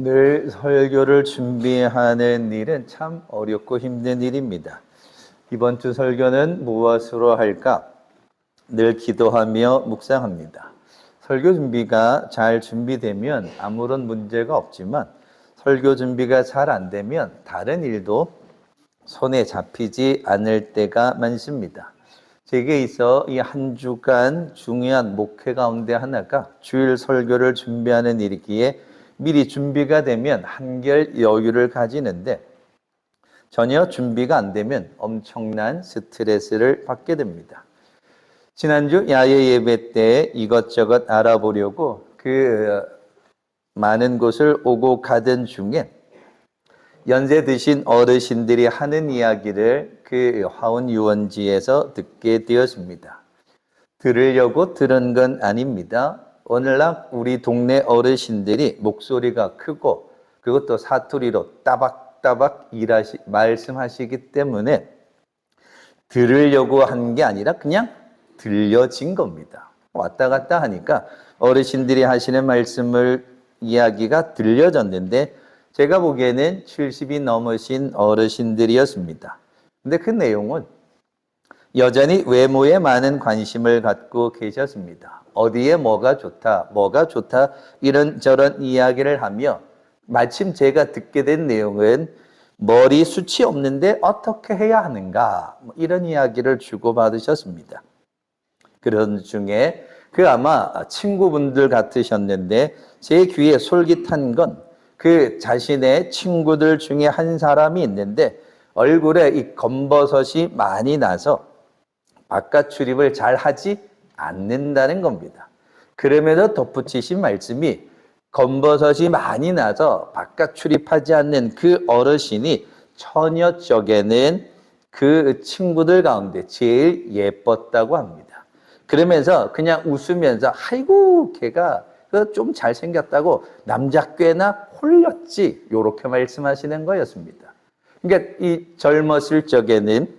늘 설교를 준비하는 일은 참 어렵고 힘든 일입니다. 이번 주 설교는 무엇으로 할까? 늘 기도하며 묵상합니다. 설교 준비가 잘 준비되면 아무런 문제가 없지만 설교 준비가 잘 안 되면 다른 일도 손에 잡히지 않을 때가 많습니다. 제게 있어 이 한 주간 중요한 목회 가운데 하나가 주일 설교를 준비하는 일이기에 미리 준비가 되면 한결 여유를 가지는데 전혀 준비가 안 되면 엄청난 스트레스를 받게 됩니다. 지난주 야외 예배 때 이것저것 알아보려고 많은 곳을 오고 가던 중에 연세 드신 어르신들이 하는 이야기를 화원 유원지에서 듣게 되었습니다. 들으려고 들은 건 아닙니다. 오늘날 우리 동네 어르신들이 목소리가 크고 그것도 사투리로 따박따박 말씀하시기 때문에 들으려고 한 게 아니라 그냥 들려진 겁니다. 왔다 갔다 하니까 어르신들이 하시는 이야기가 들려졌는데 제가 보기에는 70이 넘으신 어르신들이었습니다. 근데 그 내용은 여전히 외모에 많은 관심을 갖고 계셨습니다. 어디에 뭐가 좋다 이런저런 이야기를 하며 마침 제가 듣게 된 내용은 머리숱이 없는데 어떻게 해야 하는가 이런 이야기를 주고받으셨습니다. 그런 중에 아마 친구분들 같으셨는데 제 귀에 솔깃한 건 자신의 친구들 중에 한 사람이 있는데 얼굴에 이 검버섯이 많이 나서 바깥 출입을 잘 하지 않는다는 겁니다. 그러면서 덧붙이신 말씀이 검버섯이 많이 나서 바깥 출입하지 않는 그 어르신이 처녀 쪽에는 그 친구들 가운데 제일 예뻤다고 합니다. 그러면서 그냥 웃으면서 아이고 걔가 좀 잘생겼다고 남자 꽤나 홀렸지 이렇게 말씀하시는 거였습니다. 그러니까 이 젊었을 적에는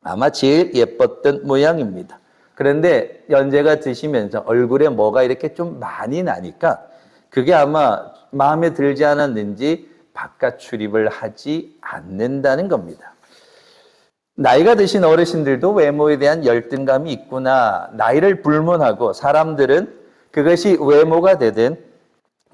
아마 제일 예뻤던 모양입니다. 그런데 연세가 드시면서 얼굴에 뭐가 이렇게 좀 많이 나니까 그게 아마 마음에 들지 않았는지 바깥 출입을 하지 않는다는 겁니다. 나이가 드신 어르신들도 외모에 대한 열등감이 있구나. 나이를 불문하고 사람들은 그것이 외모가 되든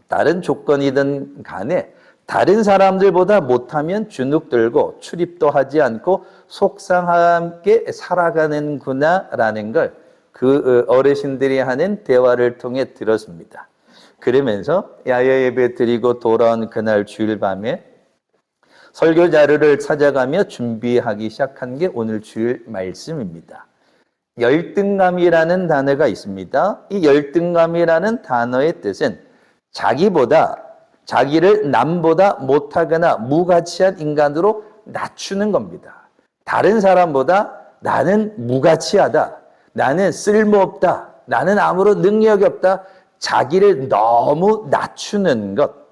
다른 조건이든 간에 다른 사람들보다 못하면 주눅 들고 출입도 하지 않고 속상하게 살아가는구나라는 걸 어르신들이 하는 대화를 통해 들었습니다. 그러면서 야외 예배 드리고 돌아온 그날 주일 밤에 설교 자료를 찾아가며 준비하기 시작한 게 오늘 주일 말씀입니다. 열등감이라는 단어가 있습니다. 이 열등감이라는 단어의 뜻은 자기를 남보다 못하거나 무가치한 인간으로 낮추는 겁니다. 다른 사람보다 나는 무가치하다, 나는 쓸모없다, 나는 아무런 능력이 없다, 자기를 너무 낮추는 것.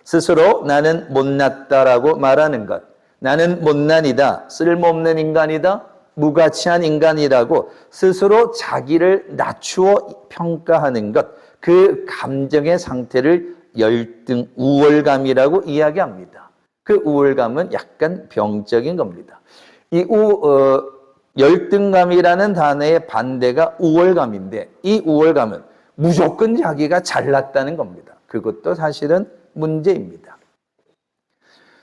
스스로 나는 못났다라고 말하는 것. 나는 못난이다, 쓸모없는 인간이다, 무가치한 인간이라고 스스로 자기를 낮추어 평가하는 것. 그 감정의 상태를 우월감이라고 이야기합니다. 그 우월감은 약간 병적인 겁니다. 열등감이라는 단어의 반대가 우월감인데 이 우월감은 무조건 자기가 잘났다는 겁니다. 그것도 사실은 문제입니다.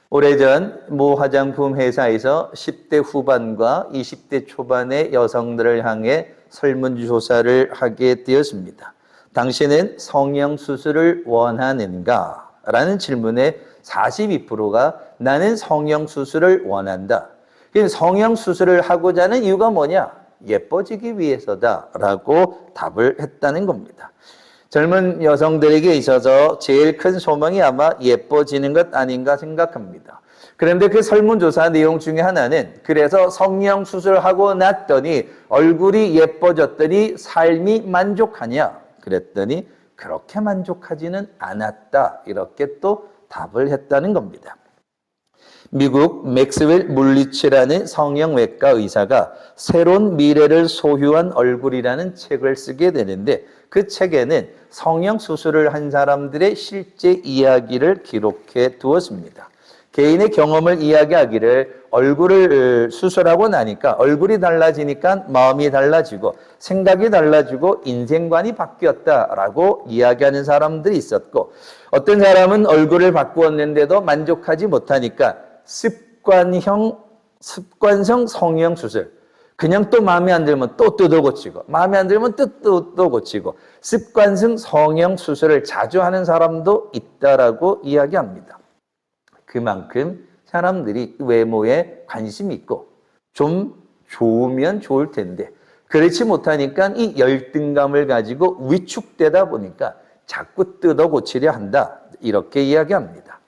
오래전 모 화장품 회사에서 10대 후반과 20대 초반의 여성들을 향해 설문조사를 하게 되었습니다. 당신은 성형수술을 원하는가? 라는 질문에 42%가 나는 성형수술을 원한다. 성형수술을 하고자 하는 이유가 뭐냐? 예뻐지기 위해서다 라고 답을 했다는 겁니다. 젊은 여성들에게 있어서 제일 큰 소망이 아마 예뻐지는 것 아닌가 생각합니다. 그런데 그 설문조사 내용 중에 하나는 그래서 성형수술하고 났더니 얼굴이 예뻐졌더니 삶이 만족하냐? 그랬더니 그렇게 만족하지는 않았다. 이렇게 또 답을 했다는 겁니다. 미국 맥스웰 물리치라는 성형외과 의사가 새로운 미래를 소유한 얼굴이라는 책을 쓰게 되는데 그 책에는 성형수술을 한 사람들의 실제 이야기를 기록해 두었습니다. 개인의 경험을 이야기하기를 얼굴을 수술하고 나니까 얼굴이 달라지니까 마음이 달라지고 생각이 달라지고 인생관이 바뀌었다라고 이야기하는 사람들이 있었고 어떤 사람은 얼굴을 바꾸었는데도 만족하지 못하니까 습관성 성형수술 그냥 또 마음에 안 들면 또 뜯어 고치고 마음에 안 들면 또 고치고 습관성 성형수술을 자주 하는 사람도 있다라고 이야기합니다. 그만큼 사람들이 외모에 관심이 있고 좀 좋으면 좋을 텐데 그렇지 못하니까 이 열등감을 가지고 위축되다 보니까 자꾸 뜯어 고치려 한다. 이렇게 이야기합니다.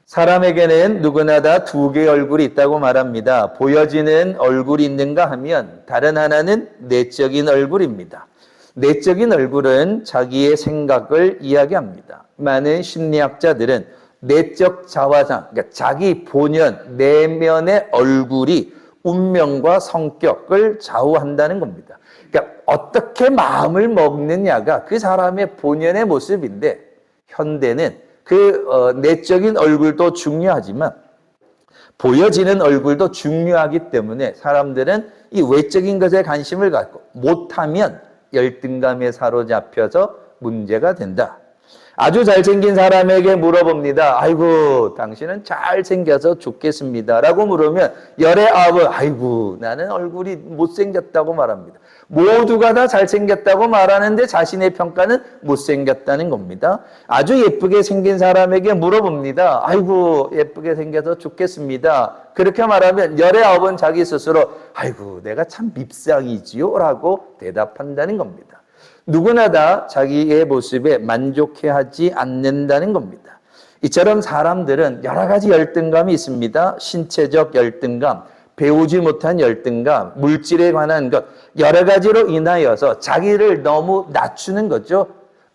사람에게는 누구나 다 두 개의 얼굴이 있다고 말합니다. 보여지는 얼굴이 있는가 하면 다른 하나는 내적인 얼굴입니다. 내적인 얼굴은 자기의 생각을 이야기합니다. 많은 심리학자들은 내적 자화상, 그러니까 자기 본연, 내면의 얼굴이 운명과 성격을 좌우한다는 겁니다. 그러니까 어떻게 마음을 먹느냐가 그 사람의 본연의 모습인데 현대는 그 내적인 얼굴도 중요하지만 보여지는 얼굴도 중요하기 때문에 사람들은 이 외적인 것에 관심을 갖고 못하면 열등감에 사로잡혀서 문제가 된다. 아주 잘생긴 사람에게 물어봅니다. 아이고 당신은 잘생겨서 좋겠습니다 라고 물으면 열의 아홉 아이고 나는 얼굴이 못생겼다고 말합니다. 모두가 다 잘생겼다고 말하는데 자신의 평가는 못생겼다는 겁니다. 아주 예쁘게 생긴 사람에게 물어봅니다. 아이고 예쁘게 생겨서 좋겠습니다. 그렇게 말하면 열의 아홉은 자기 스스로 아이고 내가 참 밉상이지요 라고 대답한다는 겁니다. 누구나 다 자기의 모습에 만족해하지 않는다는 겁니다. 이처럼 사람들은 여러 가지 열등감이 있습니다. 신체적 열등감, 배우지 못한 열등감, 물질에 관한 것 여러 가지로 인하여서 자기를 너무 낮추는 거죠.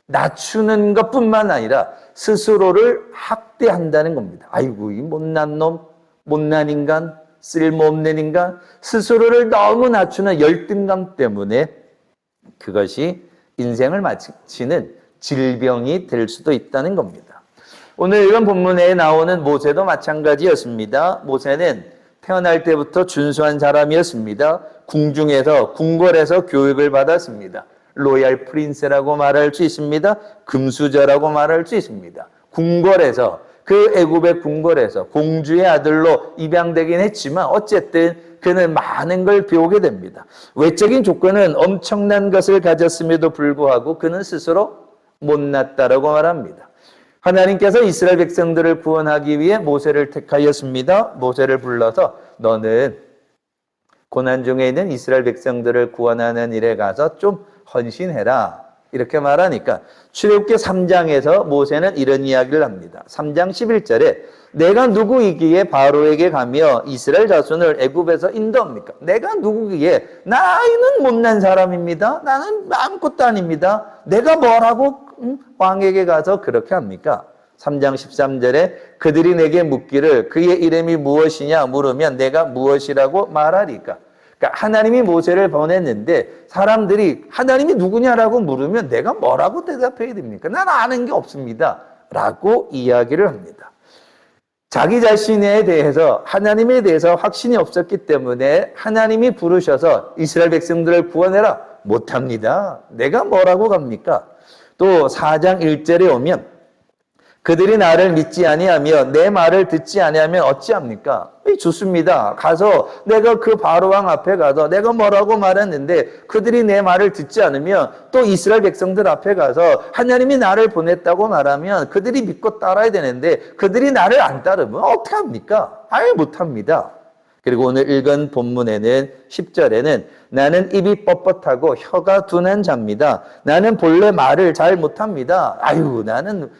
낮추는 것뿐만 아니라 스스로를 학대한다는 겁니다. 아이고 이 못난 놈, 못난 인간, 쓸모없는 인간 스스로를 너무 낮추는 열등감 때문에 그것이 인생을 마치는 질병이 될 수도 있다는 겁니다. 오늘 읽은 본문에 나오는 모세도 마찬가지였습니다. 모세는 태어날 때부터 준수한 사람이었습니다. 궁중에서 궁궐에서 교육을 받았습니다. 로얄 프린스라고 말할 수 있습니다. 금수저라고 말할 수 있습니다. 궁궐에서 그 애굽의 궁궐에서 공주의 아들로 입양되긴 했지만 어쨌든 그는 많은 걸 배우게 됩니다. 외적인 조건은 엄청난 것을 가졌음에도 불구하고 그는 스스로 못났다라고 말합니다. 하나님께서 이스라엘 백성들을 구원하기 위해 모세를 택하였습니다. 모세를 불러서 너는 고난 중에 있는 이스라엘 백성들을 구원하는 일에 가서 좀 헌신해라. 이렇게 말하니까 출애굽기 3장에서 모세는 이런 이야기를 합니다. 3장 11절에 내가 누구이기에 바로에게 가며 이스라엘 자손을 애굽에서 인도합니까? 내가 누구기에 나이는 못난 사람입니다. 나는 아무것도 아닙니다. 내가 뭐라고 왕에게 가서 그렇게 합니까? 3장 13절에 그들이 내게 묻기를 그의 이름이 무엇이냐 물으면 내가 무엇이라고 말하리까? 그러니까 하나님이 모세를 보냈는데 사람들이 하나님이 누구냐라고 물으면 내가 뭐라고 대답해야 됩니까? 난 아는 게 없습니다. 라고 이야기를 합니다. 자기 자신에 대해서 하나님에 대해서 확신이 없었기 때문에 하나님이 부르셔서 이스라엘 백성들을 구원해라. 못합니다. 내가 뭐라고 갑니까? 또 4장 1절에 오면 그들이 나를 믿지 아니하며 내 말을 듣지 아니하면 어찌합니까? 좋습니다. 가서 내가 그 바로왕 앞에 가서 내가 뭐라고 말했는데 그들이 내 말을 듣지 않으면 또 이스라엘 백성들 앞에 가서 하나님이 나를 보냈다고 말하면 그들이 믿고 따라야 되는데 그들이 나를 안 따르면 어떻게 합니까? 아예 못합니다. 그리고 오늘 읽은 본문에는 10절에는 나는 입이 뻣뻣하고 혀가 둔한 자입니다. 나는 본래 말을 잘 못합니다. 아유 나는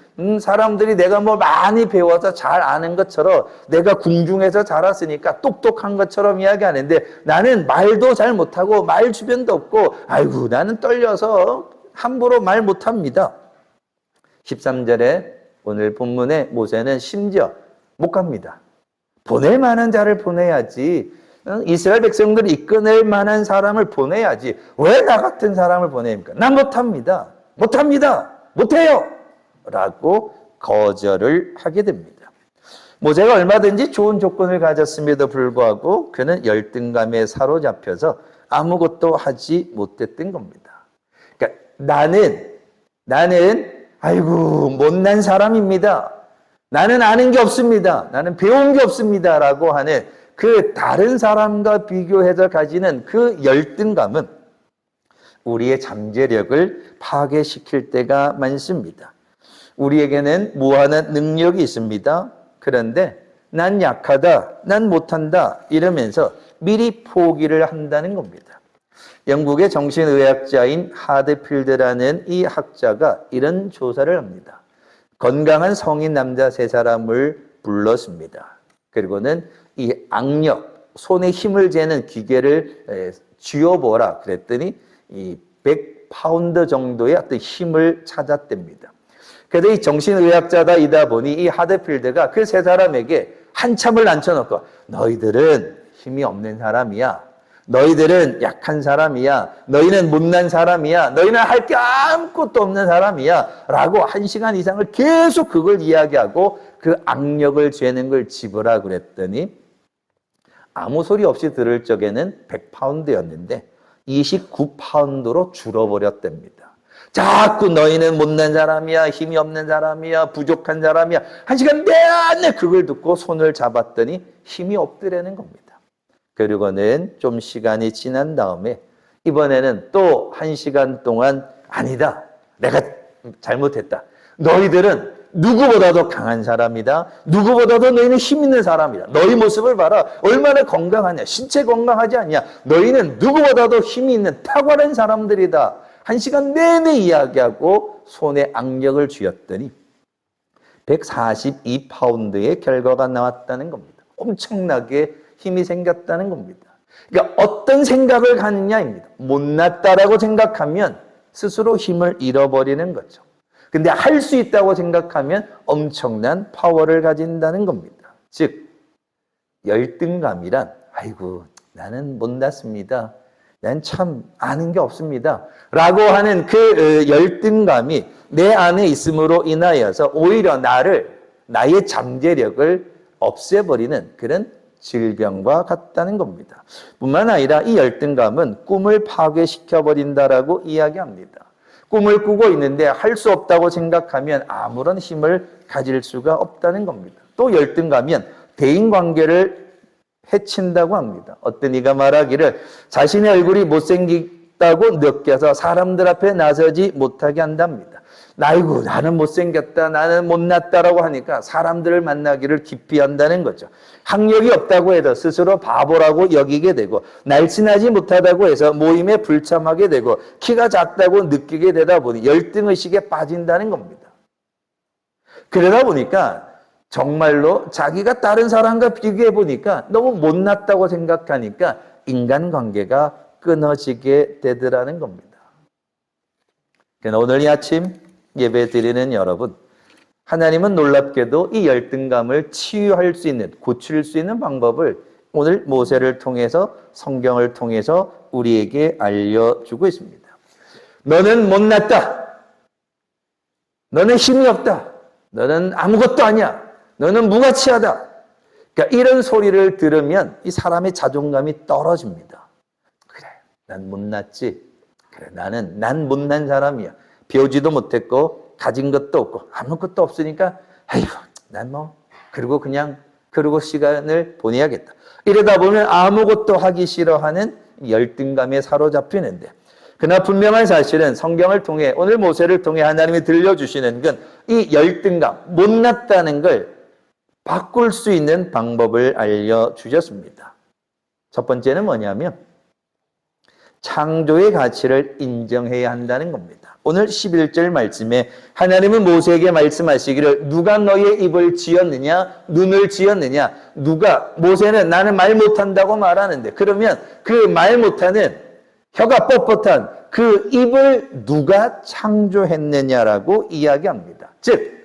사람들이 내가 뭘 많이 배워서 잘 아는 것처럼 내가 궁중에서 자랐으니까 똑똑한 것처럼 이야기하는데 나는 말도 잘 못하고 말 주변도 없고 아이고 나는 떨려서 함부로 말 못합니다. 13절에 오늘 본문에 모세는 심지어 못 갑니다. 보낼 만한 자를 보내야지. 이스라엘 백성들을 이끌어낼 만한 사람을 보내야지. 왜 나 같은 사람을 보냅니까? 난 못합니다. 못합니다. 못해요. 라고 거절을 하게 됩니다. 모세가 얼마든지 좋은 조건을 가졌음에도 불구하고 그는 열등감에 사로잡혀서 아무것도 하지 못했던 겁니다. 그러니까 나는 아이고 못난 사람입니다. 나는 아는 게 없습니다. 나는 배운 게 없습니다. 라고 하는 그 다른 사람과 비교해서 가지는 그 열등감은 우리의 잠재력을 파괴시킬 때가 많습니다. 우리에게는 무한한 능력이 있습니다. 그런데 난 약하다, 난 못한다 이러면서 미리 포기를 한다는 겁니다. 영국의 정신의학자인 하드필드라는 이 학자가 이런 조사를 합니다. 건강한 성인 남자 3사람을 불렀습니다. 그리고는 이 악력, 손에 힘을 재는 기계를 쥐어보라 그랬더니 이 100파운드 정도의 어떤 힘을 찾았답니다. 그래서 이 정신의학자이다 보니 이 하드필드가 그 3사람에게 한참을 앉혀놓고 너희들은 힘이 없는 사람이야. 너희들은 약한 사람이야. 너희는 못난 사람이야. 너희는 할 게 아무것도 없는 사람이야. 라고 1시간 이상을 계속 그걸 이야기하고 그 악력을 죄는 걸 집으라 그랬더니 아무 소리 없이 들을 적에는 100파운드였는데 29파운드로 줄어버렸답니다. 자꾸 너희는 못난 사람이야, 힘이 없는 사람이야, 부족한 사람이야. 1시간 내내 그걸 듣고 손을 잡았더니 힘이 없더라는 겁니다. 그리고는 좀 시간이 지난 다음에 이번에는 또 1시간 동안 아니다. 내가 잘못했다. 너희들은 누구보다도 강한 사람이다. 누구보다도 너희는 힘 있는 사람이다. 너희 모습을 봐라. 얼마나 건강하냐. 신체 건강하지 않냐. 너희는 누구보다도 힘이 있는 탁월한 사람들이다. 1시간 내내 이야기하고 손에 악력을 쥐었더니 142파운드의 결과가 나왔다는 겁니다. 엄청나게 힘이 생겼다는 겁니다. 그러니까 어떤 생각을 갖느냐입니다. 못났다라고 생각하면 스스로 힘을 잃어버리는 거죠. 근데 할 수 있다고 생각하면 엄청난 파워를 가진다는 겁니다. 즉 열등감이란 아이고 나는 못났습니다. 난 참 아는 게 없습니다. 라고 하는 그 열등감이 내 안에 있음으로 인하여서 오히려 나의 잠재력을 없애버리는 그런 질병과 같다는 겁니다. 뿐만 아니라 이 열등감은 꿈을 파괴시켜버린다라고 이야기합니다. 꿈을 꾸고 있는데 할 수 없다고 생각하면 아무런 힘을 가질 수가 없다는 겁니다. 또 열등감은 대인관계를 해친다고 합니다. 어떤 이가 말하기를 자신의 얼굴이 못생겼다고 느껴서 사람들 앞에 나서지 못하게 한답니다. 아이고 나는 못생겼다 나는 못났다라고 하니까 사람들을 만나기를 기피한다는 거죠. 학력이 없다고 해서 스스로 바보라고 여기게 되고 날씬하지 못하다고 해서 모임에 불참하게 되고 키가 작다고 느끼게 되다 보니 열등의식에 빠진다는 겁니다. 그러다 보니까 정말로 자기가 다른 사람과 비교해 보니까 너무 못났다고 생각하니까 인간관계가 끊어지게 되더라는 겁니다. 그러나 오늘 이 아침 예배 드리는 여러분, 하나님은 놀랍게도 이 열등감을 치유할 수 있는, 고칠 수 있는 방법을 오늘 모세를 통해서 성경을 통해서 우리에게 알려주고 있습니다. 너는 못났다. 너는 힘이 없다. 너는 아무것도 아니야. 너는 무가치하다. 그러니까 이런 소리를 들으면 이 사람의 자존감이 떨어집니다. 그래, 난 못났지. 그래, 난 못난 사람이야. 배우지도 못했고 가진 것도 없고 아무것도 없으니까 아이고 난 그러고 시간을 보내야겠다. 이러다 보면 아무것도 하기 싫어하는 열등감에 사로잡히는데 그러나 분명한 사실은 성경을 통해 오늘 모세를 통해 하나님이 들려주시는 건 이 열등감, 못났다는 걸 바꿀 수 있는 방법을 알려주셨습니다. 첫 번째는 뭐냐면 창조의 가치를 인정해야 한다는 겁니다. 오늘 11절 말씀에 하나님은 모세에게 말씀하시기를 누가 너의 입을 지었느냐 눈을 지었느냐 모세는 나는 말 못한다고 말하는데 그러면 그 말 못하는 혀가 뻣뻣한 그 입을 누가 창조했느냐라고 이야기합니다. 즉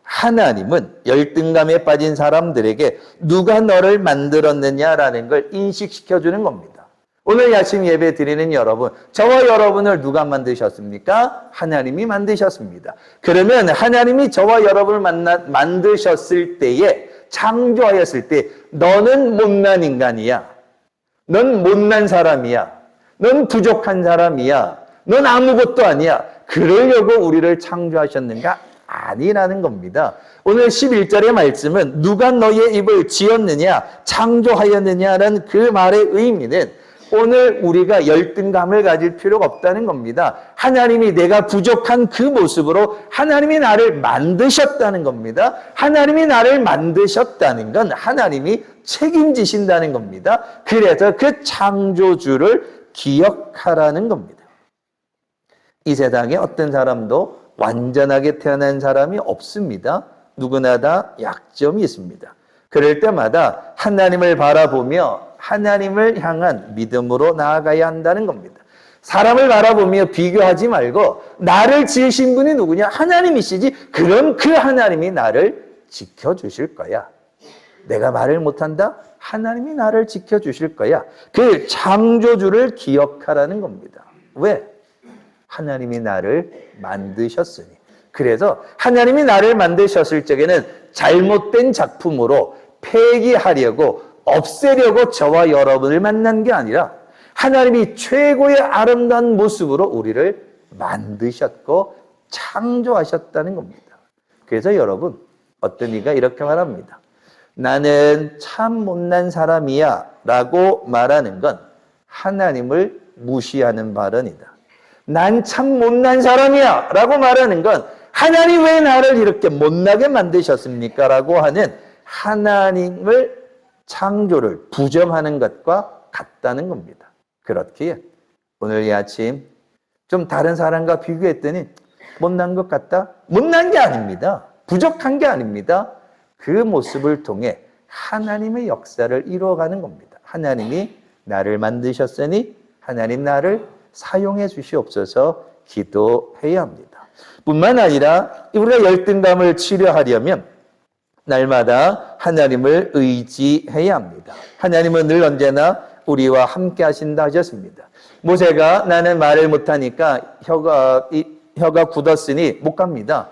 하나님은 열등감에 빠진 사람들에게 누가 너를 만들었느냐라는 걸 인식시켜주는 겁니다. 오늘 아침 예배 드리는 여러분, 저와 여러분을 누가 만드셨습니까? 하나님이 만드셨습니다. 그러면 하나님이 저와 여러분을 만드셨을 때에, 창조하였을 때 너는 못난 인간이야. 넌 못난 사람이야. 넌 부족한 사람이야. 넌 아무것도 아니야. 그러려고 우리를 창조하셨는가? 아니라는 겁니다. 오늘 11절의 말씀은 누가 너의 입을 지었느냐, 창조하였느냐라는 그 말의 의미는 오늘 우리가 열등감을 가질 필요가 없다는 겁니다. 하나님이 내가 부족한 그 모습으로 하나님이 나를 만드셨다는 겁니다. 하나님이 나를 만드셨다는 건 하나님이 책임지신다는 겁니다. 그래서 그 창조주를 기억하라는 겁니다. 이 세상에 어떤 사람도 완전하게 태어난 사람이 없습니다. 누구나 다 약점이 있습니다. 그럴 때마다 하나님을 바라보며 하나님을 향한 믿음으로 나아가야 한다는 겁니다. 사람을 바라보며 비교하지 말고 나를 지으신 분이 누구냐? 하나님이시지. 그럼 그 하나님이 나를 지켜주실 거야. 내가 말을 못한다? 하나님이 나를 지켜주실 거야. 그 창조주를 기억하라는 겁니다. 왜? 하나님이 나를 만드셨으니. 그래서 하나님이 나를 만드셨을 적에는 잘못된 작품으로 폐기하려고 없애려고 저와 여러분을 만난 게 아니라 하나님이 최고의 아름다운 모습으로 우리를 만드셨고 창조하셨다는 겁니다. 그래서 여러분, 어떤 이가 이렇게 말합니다. 나는 참 못난 사람이야 라고 말하는 건 하나님을 무시하는 발언이다. 난 참 못난 사람이야 라고 말하는 건 하나님 왜 나를 이렇게 못나게 만드셨습니까? 라고 하는 하나님을 창조를 부정하는 것과 같다는 겁니다. 그렇기에 오늘 이 아침 좀 다른 사람과 비교했더니 못난 것 같다? 못난 게 아닙니다. 부족한 게 아닙니다. 그 모습을 통해 하나님의 역사를 이루어가는 겁니다. 하나님이 나를 만드셨으니 하나님 나를 사용해 주시옵소서 기도해야 합니다. 뿐만 아니라 우리가 열등감을 치료하려면 날마다 하나님을 의지해야 합니다. 하나님은 늘 언제나 우리와 함께 하신다 하셨습니다. 모세가 나는 말을 못하니까 혀가 굳었으니 못 갑니다.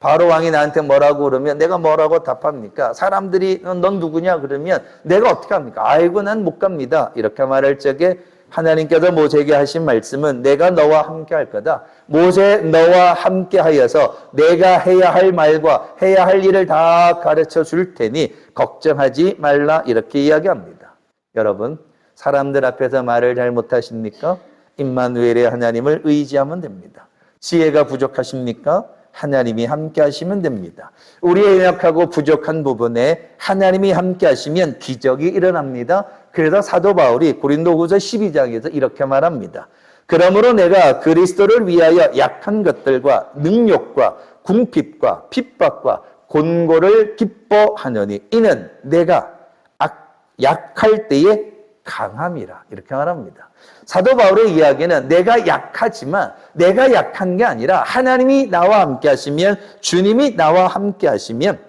바로 왕이 나한테 뭐라고 그러면 내가 뭐라고 답합니까? 사람들이 넌 누구냐 그러면 내가 어떻게 합니까? 아이고 난 못 갑니다. 이렇게 말할 적에 하나님께서 모세에게 하신 말씀은 내가 너와 함께 할 거다. 모세 너와 함께 하여서 내가 해야 할 말과 해야 할 일을 다 가르쳐 줄 테니 걱정하지 말라 이렇게 이야기합니다. 여러분, 사람들 앞에서 말을 잘 못하십니까? 임마누엘의 하나님을 의지하면 됩니다. 지혜가 부족하십니까? 하나님이 함께 하시면 됩니다. 우리의 연약하고 부족한 부분에 하나님이 함께 하시면 기적이 일어납니다. 그래서 사도 바울이 고린도후서 12장에서 이렇게 말합니다. 그러므로 내가 그리스도를 위하여 약한 것들과 능욕과 궁핍과 핍박과 곤고를 기뻐하노니 이는 내가 약할 때에 강함이라 이렇게 말합니다. 사도 바울의 이야기는 내가 약하지만 내가 약한 게 아니라 하나님이 나와 함께 하시면 주님이 나와 함께 하시면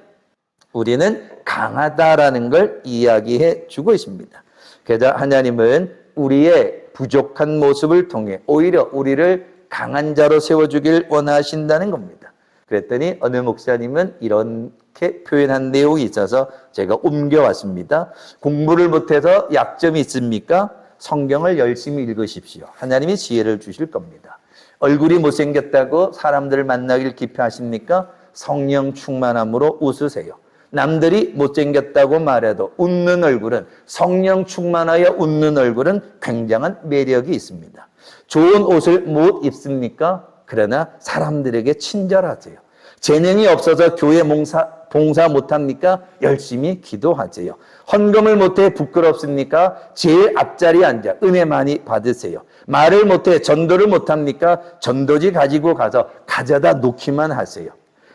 우리는 강하다라는 걸 이야기해 주고 있습니다. 그래서 하나님은 우리의 부족한 모습을 통해 오히려 우리를 강한 자로 세워주길 원하신다는 겁니다. 그랬더니 어느 목사님은 이렇게 표현한 내용이 있어서 제가 옮겨왔습니다. 공부를 못해서 약점이 있습니까? 성경을 열심히 읽으십시오. 하나님이 지혜를 주실 겁니다. 얼굴이 못생겼다고 사람들을 만나길 기피하십니까? 성령 충만함으로 웃으세요. 남들이 못생겼다고 말해도 웃는 얼굴은 성령 충만하여 웃는 얼굴은 굉장한 매력이 있습니다. 좋은 옷을 못 입습니까? 그러나 사람들에게 친절하세요. 재능이 없어서 교회 봉사 못합니까? 열심히 기도하세요. 헌금을 못해 부끄럽습니까? 제일 앞자리에 앉아 은혜 많이 받으세요. 말을 못해 전도를 못합니까? 전도지 가지고 가서 가져다 놓기만 하세요.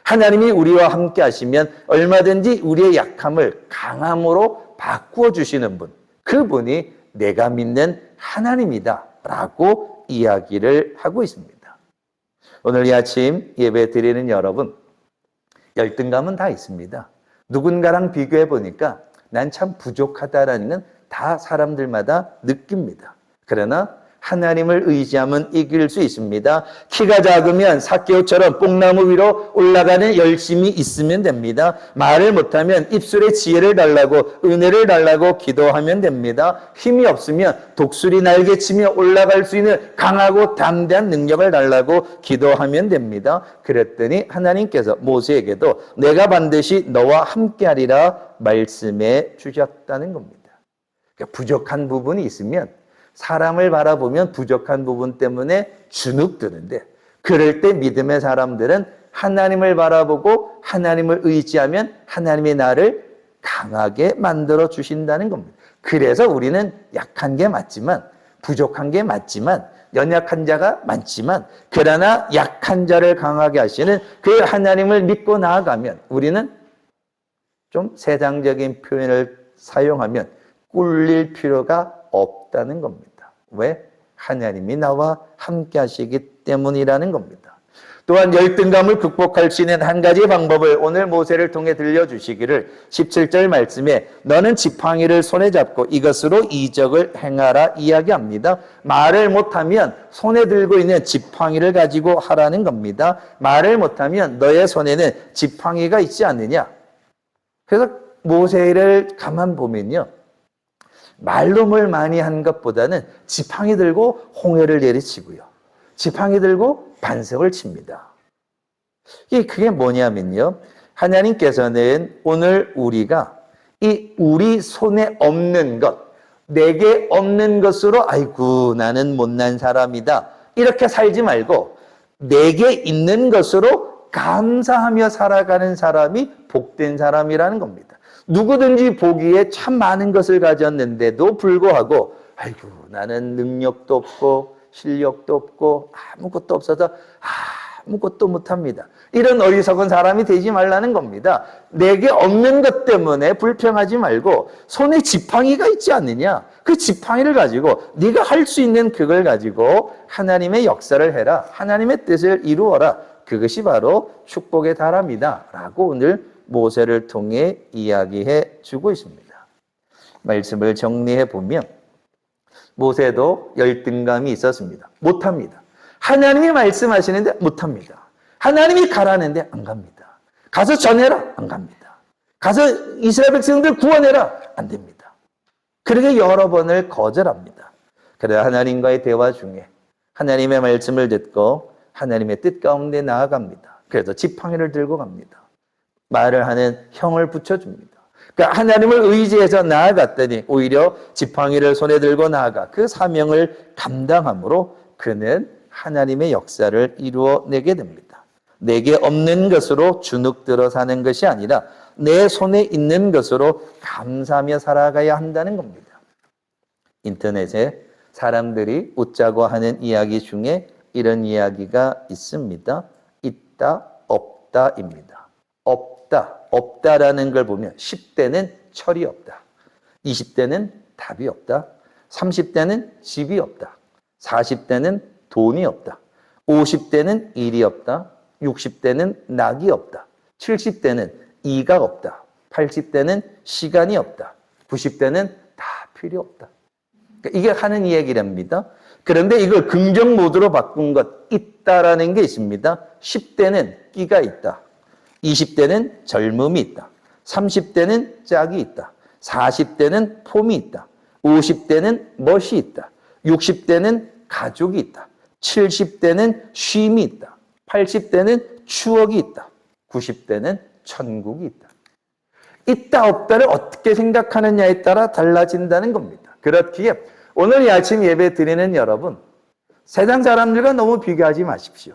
하나님이 우리와 함께 하시면 얼마든지 우리의 약함을 강함으로 바꾸어 주시는 분, 그분이 내가 믿는 하나님이다 라고 이야기를 하고 있습니다. 오늘 이 아침 예배 드리는 여러분, 열등감은 다 있습니다. 누군가랑 비교해 보니까 난 참 부족하다라는 건 다 사람들마다 느낍니다. 그러나 하나님을 의지하면 이길 수 있습니다. 키가 작으면 삭개오처럼 뽕나무 위로 올라가는 열심이 있으면 됩니다. 말을 못하면 입술에 지혜를 달라고, 은혜를 달라고 기도하면 됩니다. 힘이 없으면 독수리 날개치며 올라갈 수 있는 강하고 담대한 능력을 달라고 기도하면 됩니다. 그랬더니 하나님께서 모세에게도 내가 반드시 너와 함께하리라 말씀해 주셨다는 겁니다. 그러니까 부족한 부분이 있으면 사람을 바라보면 부족한 부분 때문에 주눅드는데, 그럴 때 믿음의 사람들은 하나님을 바라보고 하나님을 의지하면 하나님의 나를 강하게 만들어 주신다는 겁니다. 그래서 우리는 약한 게 맞지만, 부족한 게 맞지만, 연약한 자가 많지만, 그러나 약한 자를 강하게 하시는 그 하나님을 믿고 나아가면 우리는 좀 세상적인 표현을 사용하면 꿀릴 필요가 없다는 겁니다. 왜? 하나님이 나와 함께 하시기 때문이라는 겁니다. 또한 열등감을 극복할 수 있는 한 가지 방법을 오늘 모세를 통해 들려주시기를 17절 말씀에 너는 지팡이를 손에 잡고 이것으로 이적을 행하라 이야기합니다. 말을 못하면 손에 들고 있는 지팡이를 가지고 하라는 겁니다. 말을 못하면 너의 손에는 지팡이가 있지 않느냐. 그래서 모세를 가만 보면요, 말로물 많이 한 것보다는 지팡이 들고 홍해를 내리치고요, 지팡이 들고 반석을 칩니다. 그게 뭐냐면요, 하나님께서는 오늘 우리가 이 우리 손에 없는 것, 내게 없는 것으로 아이고 나는 못난 사람이다 이렇게 살지 말고 내게 있는 것으로 감사하며 살아가는 사람이 복된 사람이라는 겁니다. 누구든지 보기에 참 많은 것을 가졌는데도 불구하고 아이고 나는 능력도 없고 실력도 없고 아무것도 없어서 아무것도 못합니다, 이런 어리석은 사람이 되지 말라는 겁니다. 내게 없는 것 때문에 불평하지 말고 손에 지팡이가 있지 않느냐, 그 지팡이를 가지고 네가 할 수 있는 그걸 가지고 하나님의 역사를 해라, 하나님의 뜻을 이루어라. 그것이 바로 축복의 다람이다 라고 오늘 모세를 통해 이야기해 주고 있습니다. 말씀을 정리해 보면 모세도 열등감이 있었습니다. 못합니다. 하나님이 말씀하시는데 못합니다. 하나님이 가라는데 안 갑니다. 가서 전해라, 안 갑니다. 가서 이스라엘 백성들 구원해라, 안 됩니다. 그렇게 여러 번을 거절합니다. 그래야 하나님과의 대화 중에 하나님의 말씀을 듣고 하나님의 뜻 가운데 나아갑니다. 그래서 지팡이를 들고 갑니다. 말을 하는 형을 붙여줍니다. 그러니까 하나님을 의지해서 나아갔더니 오히려 지팡이를 손에 들고 나아가 그 사명을 감당함으로 그는 하나님의 역사를 이루어내게 됩니다. 내게 없는 것으로 주눅들어 사는 것이 아니라 내 손에 있는 것으로 감사하며 살아가야 한다는 겁니다. 인터넷에 사람들이 웃자고 하는 이야기 중에 이런 이야기가 있습니다. 있다, 없다입니다. 없다라는 걸 보면 10대는 철이 없다, 20대는 답이 없다, 30대는 집이 없다, 40대는 돈이 없다, 50대는 일이 없다, 60대는 낙이 없다, 70대는 이가 없다, 80대는 시간이 없다, 90대는 다 필요 없다. 그러니까 이게 하는 이야기랍니다. 그런데 이걸 긍정 모드로 바꾼 것, 있다라는 게 있습니다. 10대는 끼가 있다, 20대는 젊음이 있다, 30대는 짝이 있다, 40대는 폼이 있다, 50대는 멋이 있다, 60대는 가족이 있다, 70대는 쉼이 있다, 80대는 추억이 있다, 90대는 천국이 있다. 있다 없다를 어떻게 생각하느냐에 따라 달라진다는 겁니다. 그렇기에 오늘 이 아침 예배 드리는 여러분, 세상 사람들과 너무 비교하지 마십시오.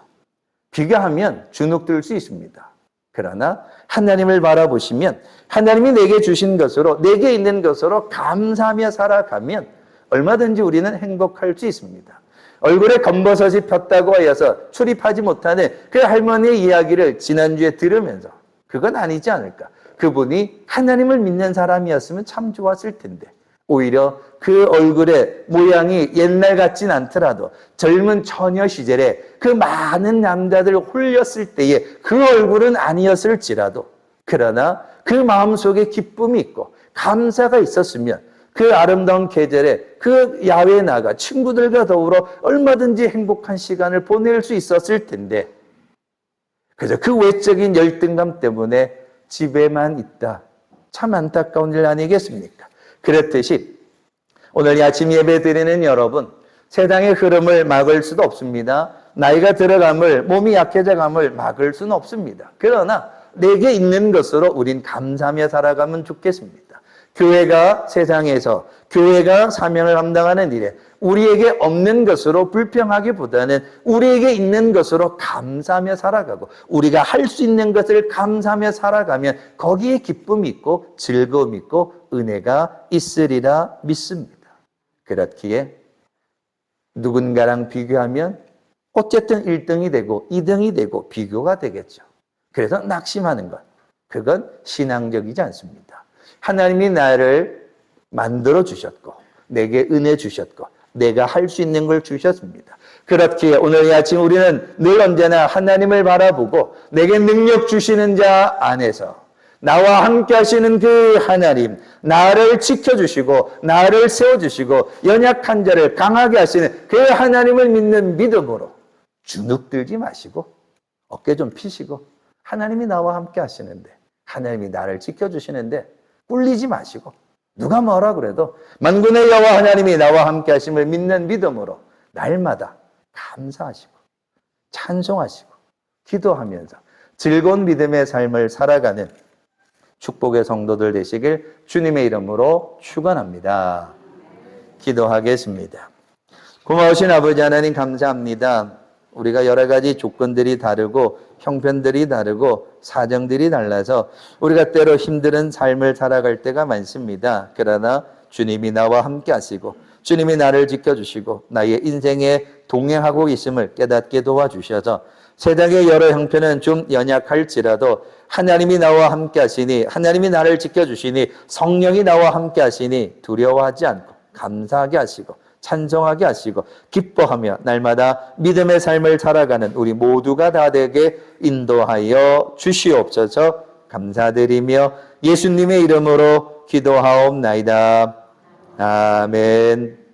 비교하면 주눅들 수 있습니다. 그러나 하나님을 바라보시면 하나님이 내게 주신 것으로, 내게 있는 것으로 감사하며 살아가면 얼마든지 우리는 행복할 수 있습니다. 얼굴에 검버섯이 폈다고 하여서 출입하지 못하는 그 할머니의 이야기를 지난주에 들으면서 그건 아니지 않을까. 그분이 하나님을 믿는 사람이었으면 참 좋았을 텐데 오히려 그 얼굴의 모양이 옛날 같진 않더라도 젊은 처녀 시절에 그 많은 남자들을 홀렸을 때에 그 얼굴은 아니었을지라도 그러나 그 마음속에 기쁨이 있고 감사가 있었으면 그 아름다운 계절에 그 야외에 나가 친구들과 더불어 얼마든지 행복한 시간을 보낼 수 있었을 텐데 그래서 그 외적인 열등감 때문에 집에만 있다. 참 안타까운 일 아니겠습니까? 그렇듯이 오늘 아침 예배 드리는 여러분, 세상의 흐름을 막을 수도 없습니다. 나이가 들어감을, 몸이 약해져감을 막을 수는 없습니다. 그러나 내게 있는 것으로 우린 감사하며 살아가면 좋겠습니다. 교회가 세상에서 교회가 사명을 감당하는 일에 우리에게 없는 것으로 불평하기보다는 우리에게 있는 것으로 감사하며 살아가고 우리가 할 수 있는 것을 감사하며 살아가면 거기에 기쁨이 있고 즐거움이 있고 은혜가 있으리라 믿습니다. 그렇기에 누군가랑 비교하면 어쨌든 1등이 되고 2등이 되고 비교가 되겠죠. 그래서 낙심하는 것, 그건 신앙적이지 않습니다. 하나님이 나를 만들어 주셨고 내게 은혜 주셨고 내가 할 수 있는 걸 주셨습니다. 그렇기에 오늘 이 아침 우리는 늘 언제나 하나님을 바라보고 내게 능력 주시는 자 안에서 나와 함께 하시는 그 하나님, 나를 지켜주시고 나를 세워주시고 연약한 자를 강하게 하시는 그 하나님을 믿는 믿음으로 주눅들지 마시고 어깨 좀 피시고 하나님이 나와 함께 하시는데 하나님이 나를 지켜주시는데 꿀리지 마시고 누가 뭐라 그래도 만군의 여호와 하나님이 나와 함께 하심을 믿는 믿음으로 날마다 감사하시고 찬송하시고 기도하면서 즐거운 믿음의 삶을 살아가는 축복의 성도들 되시길 주님의 이름으로 축원합니다. 기도하겠습니다. 고마우신 아버지 하나님 감사합니다. 우리가 여러 가지 조건들이 다르고 형편들이 다르고 사정들이 달라서 우리가 때로 힘든 삶을 살아갈 때가 많습니다. 그러나 주님이 나와 함께 하시고 주님이 나를 지켜주시고 나의 인생에 동행하고 있음을 깨닫게 도와주셔서 세상의 여러 형편은 좀 연약할지라도 하나님이 나와 함께 하시니 하나님이 나를 지켜주시니 성령이 나와 함께 하시니 두려워하지 않고 감사하게 하시고 찬송하게 하시고 기뻐하며 날마다 믿음의 삶을 살아가는 우리 모두가 다 되게 인도하여 주시옵소서. 감사드리며 예수님의 이름으로 기도하옵나이다. 아멘.